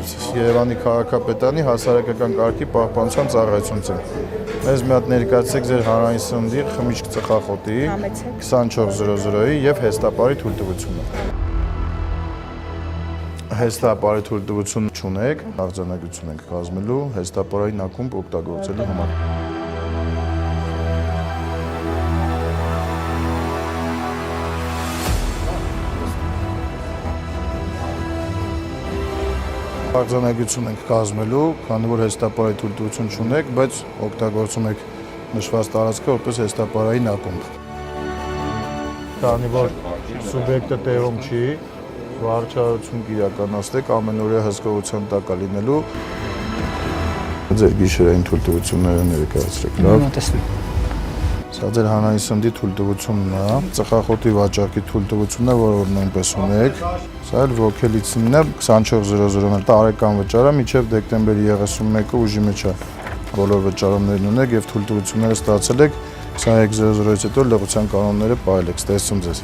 Երևանի քաղաքապետարանի հասարակական կարգի պահպանության ծառայությունից։ Մեզ մի հատ ներկայացրեք ձեր հանրային սննդի խմիչք ծխախոտի 2400-ի եւ հեստապարի թույլտվությունը։ Հեստապարի թույլտվություն չունեք, արձանագրություն ենք կազմելու հեստապարային ակումբ օգտագործելու համար։ Արձանագրություն ենք կազմելու, քանի որ հեստապարայի թույլտվություն չունեք, բայց օգտագործում եք նշված տարածքը որպես հեստապարային ակումբ։ Քանի որ սուբյեկտը տեղում չի, վարչարություն կիրականացնեք, ամենօրյա հսկողության տակ է լինելու։ Ձեր գիշերային թույլտվությունները ներկայացրեք, լավ։ Սա ձեր հանրային սննդի թույլտվությունն է, ծխախոտի վաճառքի թույլտվությունն է, որը նույնպես ունեք։ Սա էլ ոգելիցինն է 2400-ն տարեկան վճարը մինչև դեկտեմբերի 31-ը ուժի մեջ է։ Բոլոր վճարումներն ունեք եւ թույլտվությունները ստացել եք 2300-ից հետո լղության կանոնները պահել եք։ Տեսնում ձեզ։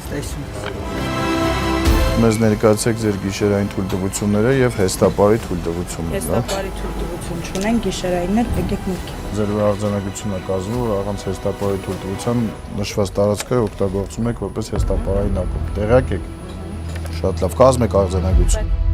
Մեզ ներկայացրեք ձեր գիշերային թույլտվությունները եւ հեստապարի թույլտվությունը։ Հեստապարի թույլտվություն չունեն, գիշերայինն էլ եկեք մեկ։ Ձեր արձանագրությունն է կազմում, որ առանց հեստապարի թույլտվության նշված տարածքը օգտագործում եք որպես հեստապարային ակումբ։ Տեղյակ եք։ Շատ լավ, կազմեք արձանագրություն։